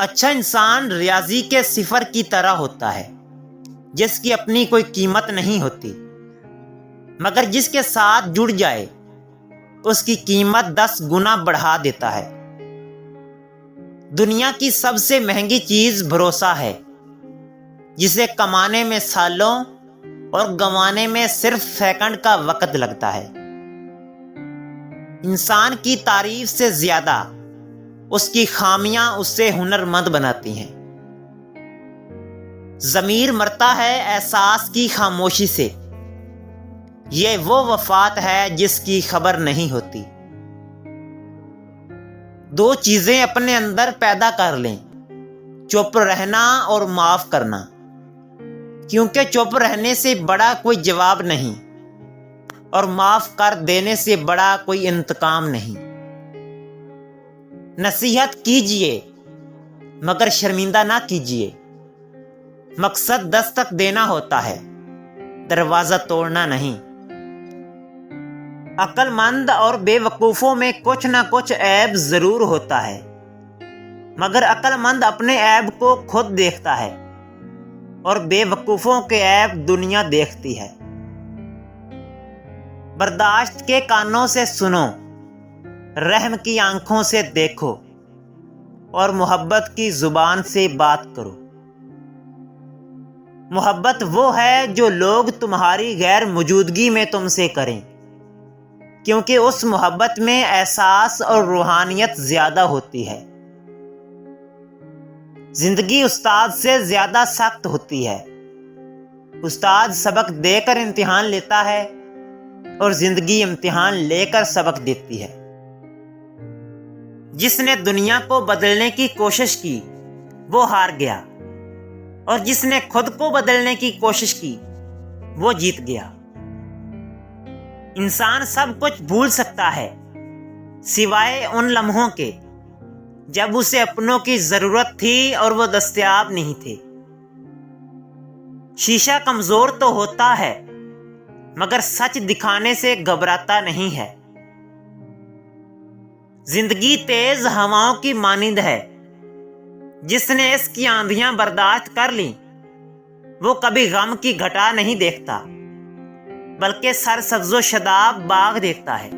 اچھا انسان ریاضی کے صفر کی طرح ہوتا ہے جس کی اپنی کوئی قیمت نہیں ہوتی، مگر جس کے ساتھ جڑ جائے اس کی قیمت 10 گنا بڑھا دیتا ہے۔ دنیا کی سب سے مہنگی چیز بھروسہ ہے، جسے کمانے میں سالوں اور گنوانے میں صرف سیکنڈ کا وقت لگتا ہے۔ انسان کی تعریف سے زیادہ اس کی خامیاں اسے ہنرمند بناتی ہیں۔ ضمیر مرتا ہے احساس کی خاموشی سے، یہ وہ وفات ہے جس کی خبر نہیں ہوتی۔ دو چیزیں اپنے اندر پیدا کر لیں، چپ رہنا اور معاف کرنا، کیونکہ چپ رہنے سے بڑا کوئی جواب نہیں اور معاف کر دینے سے بڑا کوئی انتقام نہیں۔ نصیحت کیجئے مگر شرمندہ نہ کیجئے، مقصد دستک دینا ہوتا ہے، دروازہ توڑنا نہیں۔ عقل مند اور بے وقوفوں میں کچھ نہ کچھ عیب ضرور ہوتا ہے، مگر عقل مند اپنے عیب کو خود دیکھتا ہے اور بے وقوفوں کے عیب دنیا دیکھتی ہے۔ برداشت کے کانوں سے سنو، رحم کی آنکھوں سے دیکھو اور محبت کی زبان سے بات کرو۔ محبت وہ ہے جو لوگ تمہاری غیر موجودگی میں تم سے کریں، کیونکہ اس محبت میں احساس اور روحانیت زیادہ ہوتی ہے۔ زندگی استاد سے زیادہ سخت ہوتی ہے۔ استاد سبق دے کر امتحان لیتا ہے اور زندگی امتحان لے کر سبق دیتی ہے۔ جس نے دنیا کو بدلنے کی کوشش کی وہ ہار گیا، اور جس نے خود کو بدلنے کی کوشش کی وہ جیت گیا۔ انسان سب کچھ بھول سکتا ہے سوائے ان لمحوں کے جب اسے اپنوں کی ضرورت تھی اور وہ دستیاب نہیں تھے۔ شیشہ کمزور تو ہوتا ہے مگر سچ دکھانے سے گھبراتا نہیں ہے۔ زندگی تیز ہواؤں کی مانند ہے، جس نے اس کی آندھیاں برداشت کر لیں وہ کبھی غم کی گھٹا نہیں دیکھتا بلکہ سرسبز و شاداب باغ دیکھتا ہے۔